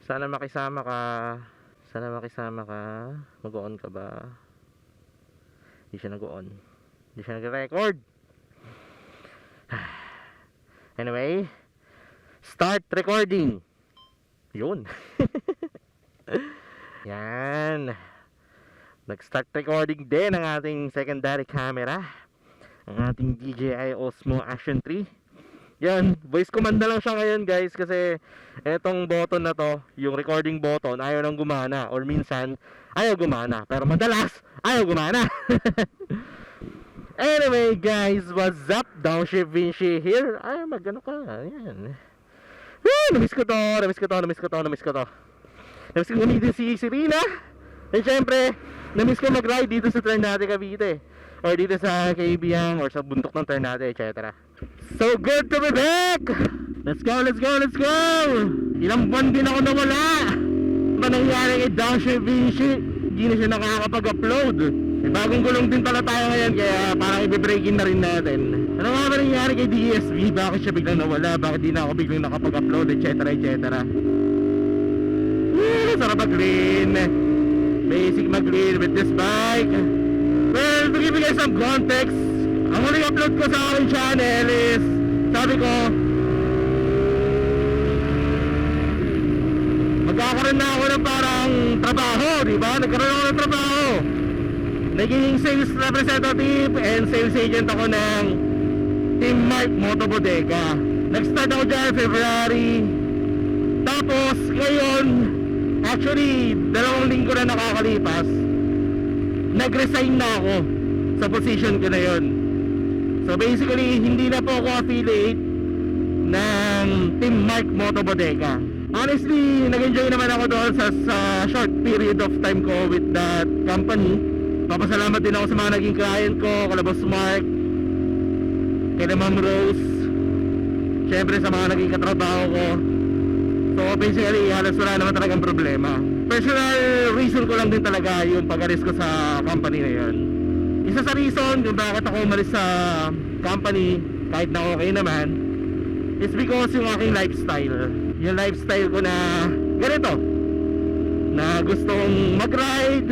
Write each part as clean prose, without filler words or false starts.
Sana makisama ka. Sana makisama ka. Mag-on ka ba? Hindi siya nag-on. Hindi siya nag-record. Anyway, start recording. Yun. Yan. Nag-start recording din ang ating secondary camera. Ang ating DJI Osmo Action 3. Yan, voice command na lang siya ngayon guys. Kasi etong button na to, yung recording button, ayaw nang gumana. Or minsan, ayaw gumana. Pero madalas, ayaw gumana. Anyway guys, what's up? Downshift Vinci here. Ay, magano ka. Yan. Woo, namiss ko to. Namiss ko gamitin si Rina. And syempre, namiss ko mag-ride dito sa Ternate, Cavite. Or dito sa Kaibiyang or sa bundok ng Ternate, etc. So good to be back! Let's go! Ilang buwan din ako nawala. Ano nangyari kay Downshift Vinci? Hindi na siya nakakapag-upload. Bagong gulong din pala tayo ngayon, kaya parang i-break-in na rin natin. Ano nga ba nangyari kay DSV? Bakit siya biglang nawala? Bakit di na ako biglang nakapag-upload, etc. Sarap mag-lean. Basic mag-lean with this bike. Well, to give you guys some context, ang huling upload ko sa aking channel is, sabi ko, magkakaroon na ako ng parang trabaho, diba? Nagkaroon ako ng trabaho. Naging sales representative and sales agent ako ng Team Mark Moto Bodega. Nag-start ako dyan February. Tapos ngayon, actually 2 linggo na nakakalipas, nag-resign na ako sa position ko na yon. So basically, hindi na po ako affiliate ng Team Mark Moto Bodega. Honestly, nag-enjoy naman ako doon sa short period of time ko with that company. Papasalamat din ako sa mga naging client ko, kala Boss Mark, kay Ma'am Rose, syempre sa mga naging katrabaho ko. So basically, halos wala naman talagang problema. Personal reason ko lang din talaga yung pag-alis ko sa company na yun. Isa sa reason kung bakit ako umalis sa company, kahit na okay naman, is because yung aking lifestyle. Yung lifestyle ko na ganito, na gustong mag-ride,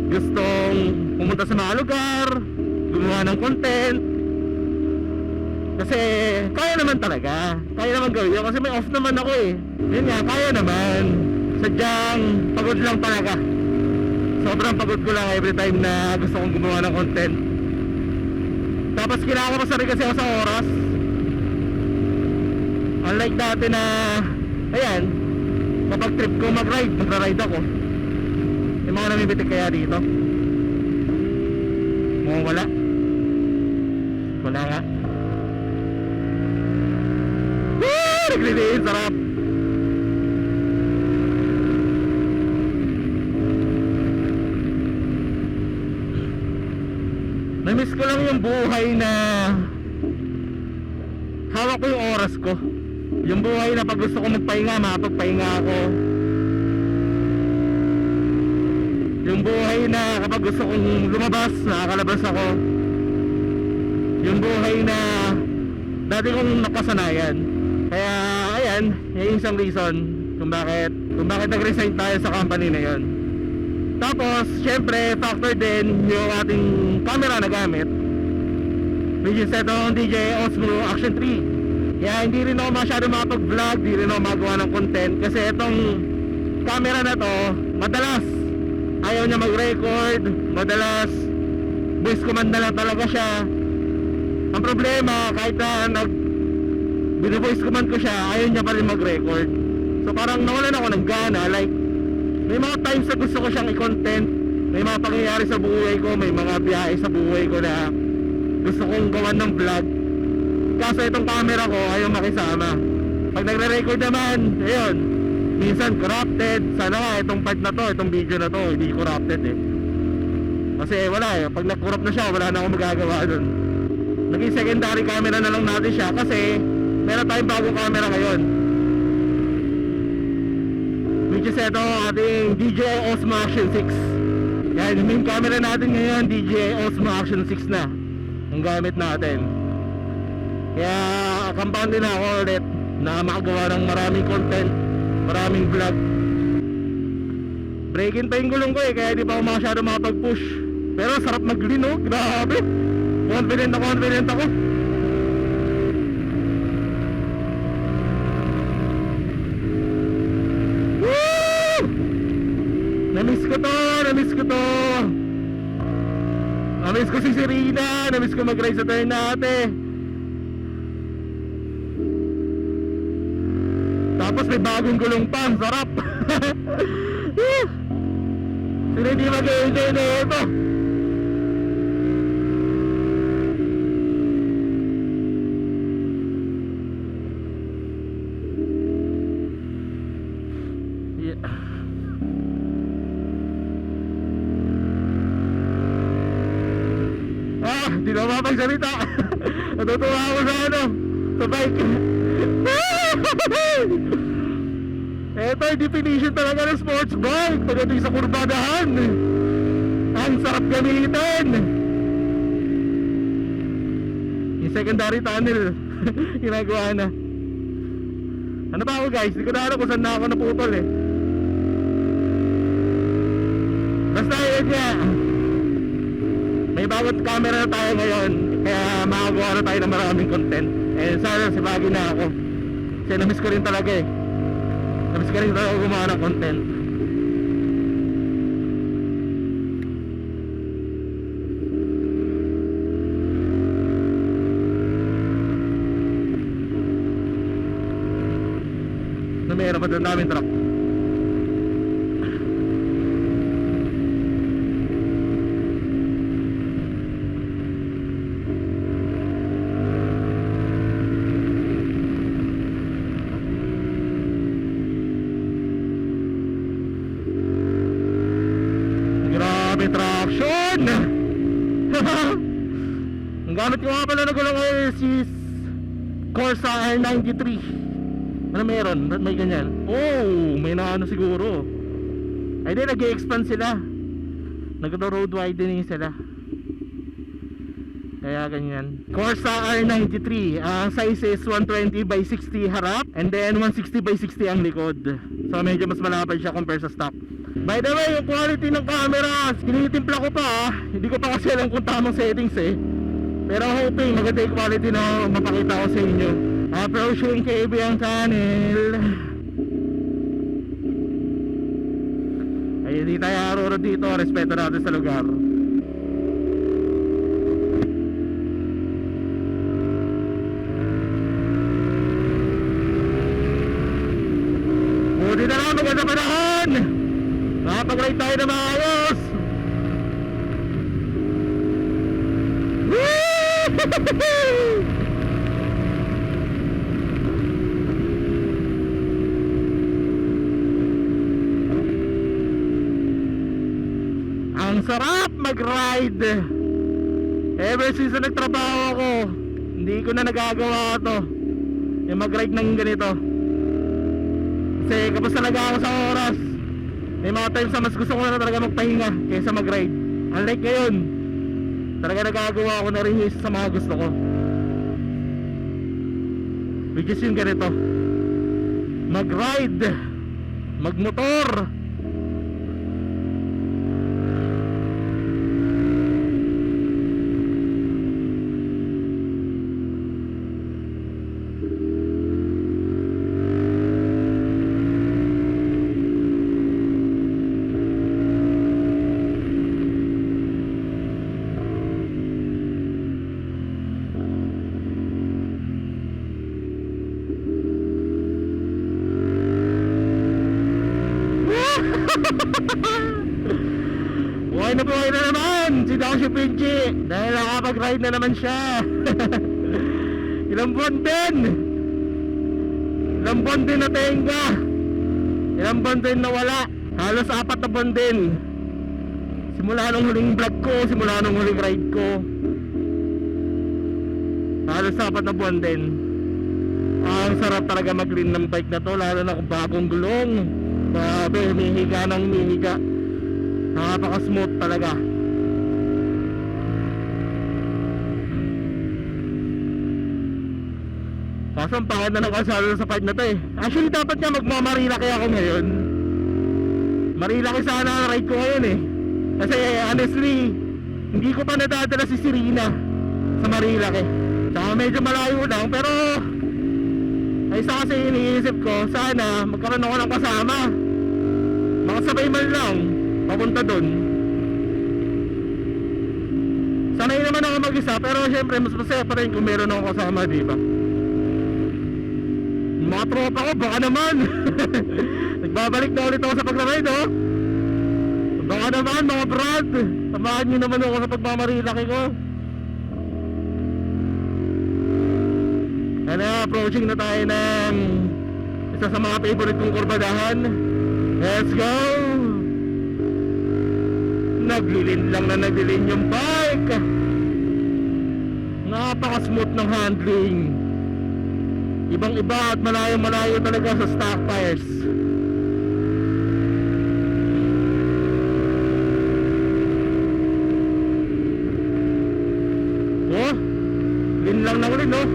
gustong pumunta sa mga lugar, gumawa ng content. Kasi kaya naman talaga, kaya naman gawin yun. Kasi may off naman ako eh. Yun nga, kaya naman. Sadyang pagod lang talaga. Sobrang pagod ko lang every time na gusto kong gumawa ng content. Tapos kailangan ko sarili kasi ako sa oras. Unlike dati na, ayan, kapag trip ko mag-ride, magra-ride ako. Yung mga namibitik kaya dito, mukhang wala nga. Woo! Nagliliin, sarap. Namiss ko lang yung buhay na hawak ko yung oras ko. Yung buhay na pag gusto ko magpahinga, makapagpahinga ako. Yung buhay na kapag gusto kong lumabas, nakakalabas ako. Yung buhay na dati kong napasanayan. Kaya ayan, yung isang reason kung bakit nag-resign tayo sa company na yon. Tapos syempre factor din yung ating camera na gamit, which is itong DJI Osmo Action 3. Kaya hindi rin ako masyado makapag-vlog, hindi rin ako magawa ng content. Kasi itong camera na to, madalas ayaw niya mag-record, madalas voice command na lang talaga siya. Ang problema, kahit na binu-voice command ko siya, ayaw niya pa rin mag-record. So parang nawalan ako ng gana. Like, may mga times na gusto ko siyang i-content, may mga pangyayari sa buhay ko, may mga biyahe sa buhay ko na gusto kong gawan ng vlog. Kaso itong camera ko ayaw makisama. Pag nagre-record naman, ayun, minsan corrupted. Sana nga itong part na to, itong video na to, hindi corrupted eh. Kasi wala eh, pag nag-corrupt na siya, wala na akong magagawa dun. Naging secondary camera na lang natin siya kasi meron tayong bagong camera ngayon, which is ito ating DJI Osmo Action 6. Yan, yung main camera natin ngayon, DJI Osmo Action 6 na ang gamit natin. Kaya kampante na ako ulit na makagawa ng maraming content maraming vlog. Break-in pa yung gulong ko kaya di pa ako masyado makapag-push. Pero sarap mag-lean grabe. Confident ako. Woo! Namiss ko to. Namiss ko si Serena, namiss ko mag-ride sa Ternate. Tapos may bagong gulong pa, ang sarap. Sino hindi mag-enjoy na ito? Di na mapagsalita. Natutuwa ako sa bike. Ito yung definition talaga ng sports bike. Pagdating sa kurbadahan, ang sarap gamitin. Yung secondary tunnel ginagawa na. Ano ba ako guys? Hindi ko na alam kung saan na ako naputol Basta yun nga, may bagong camera na tayo ngayon, kaya makagawa na tayo ng maraming content. Sana sibagi na ako kasi namiss ko rin talaga namiss ko rin talaga gumawa ng content. Meron pa doon namin truck. Grabe traction. Ang gamit ko nga pala na gulong ay si Corsa R93. Ano meron? Ba't may ganyan? Oh, may naano siguro. Ay di, nag-i-expand sila. Nag-road widening sila. Kaya ganyan. Corsa R93. Ang size is 120 by 60 harap, and then 160 by 60 ang likod. So medyo mas malapad siya compare sa stock. By the way, yung quality ng camera, tinitimpla ko pa hindi ko pa kasi alam kung tamang settings pero hoping maganda yung quality na mapakita ko sa inyo. Approaching KBM Tunnel. Ay, hindi tayo aruro dito. Respeto natin sa lugar. Buti na lang, maganda panahon. Makapag-ride tayo na maayos. Woo! Ang sarap mag-ride. Ever since na nagtrabaho ako, hindi ko na nagagawa to, yung mag-ride ng ganito. Kasi kapos talaga ako sa oras. May mga times na mas gusto ko na talaga magpahinga kaysa mag-ride. Unlike ngayon, talaga nagagawa ko na rin yung isa sa mga gusto ko, which is yung ganito, mag-ride, magmotor. Buhay na naman si Dashi Pinchi dahil nakapag-ride na naman siya. Ilang buwan din na tenga, ilang buwan din na wala. Halos 4 na buwan din simula nung huling vlog ko, simula nung huling ride ko. Halos 4 na buwan din. Ang sarap talaga mag-lean ng bike na to, lalo na kung bagong gulong. Grabe, humihiga ng humihiga. Napaka-smooth talaga. Kaso ang pangit na ng kalsada sa part na to eh. Actually dapat nga magmamarilaki ako ngayon. Marilaki sana ang ride ko ngayon eh. Kasi honestly, hindi ko pa nadadala si Serena sa Marilaki. Saka medyo malayo lang, pero ay isa kasi iniisip ko, sana magkaroon ako ng kasama. Makasabay man lang papunta dun. Sanay naman ako mag-isa, pero syempre mas masaya pa rin kung meron akong kasama, di ba? Mga tropa ko, baka naman. Nagbabalik na ulit ako sa paglalay, no? Baka naman mga brad, samahan nyo naman ako sa pagmamarilaki ko. And approaching na tayo ng isa sa mga favorite kong kurbadahan. Let's go! Naglilin lang na naglilin yung bike. Napaka-smooth ng handling. Ibang iba at malayo-malayo talaga sa stock tires. Oh, lin lang na ulit, no?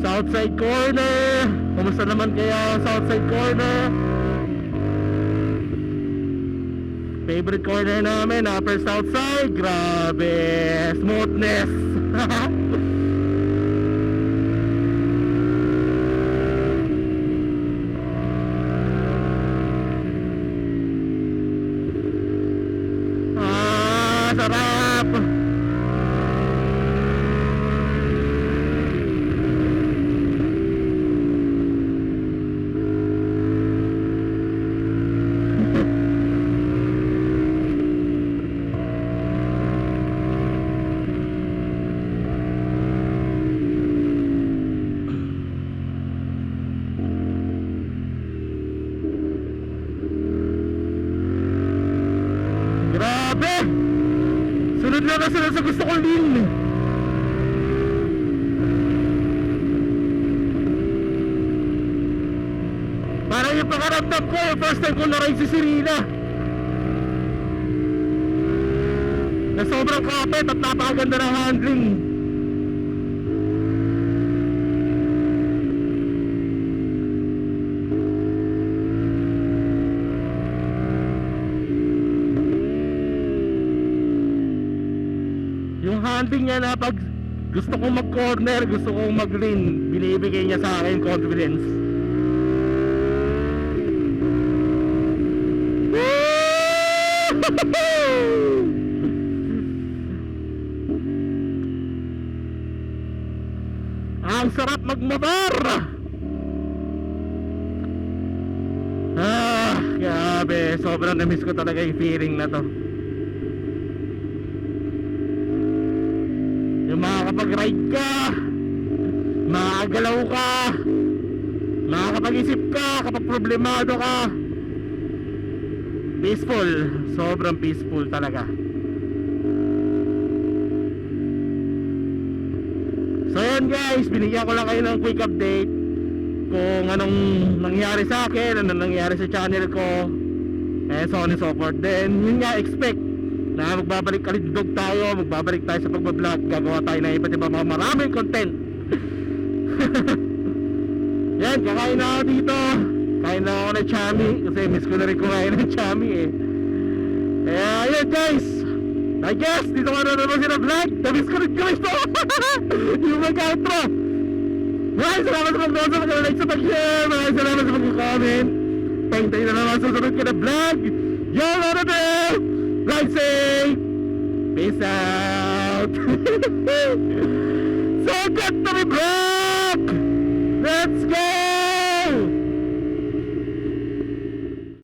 Southside corner. Kumusta naman kaya Southside corner? Favorite corner namin, Upper Southside. Grabe, smoothness. Sarap. Sunod lang kasi sa gusto kong lin. Parang yung pakaramdam ko, first time ko na-ride si Serena, na sobrang kapit at napakaganda ng handling. Yung handling niya na pag gusto kong mag-corner, gusto kong mag-lean, binibigay niya sa akin confidence. Ang sarap magmotor! Grabe, sobrang na-miss ko talaga yung feeling na to. Makakapag-ride ka, makakagalaw ka, makakapag-isip ka kapag problemado ka. Peaceful, sobrang peaceful talaga. So yan guys, binigyan ko lang kayo ng quick update kung anong nangyari sa akin, anong nangyari sa channel ko, and so on and so forth. Then yun nga, expect na magbabalik kalindog tayo, magbabalik tayo sa pagbablog, gagawa tayo ng iba't ibang mga maraming content. Yan, kakain na ako dito, kain na ako ng chami, kasi miss ko na rin kumain ng chami eh. Kaya yun guys, I guess dito ka na naman sila vlog, na-miss ko rin guys to. Yung mag-outro. Maraming salamat sa pag-nood, sa pag-like, sa pag-share, maraming salamat sa pag-comment. Tayo na naman sa sunod ka na vlog. Yo, ano ba? Ride safe! Peace out! So good to be back! Let's go!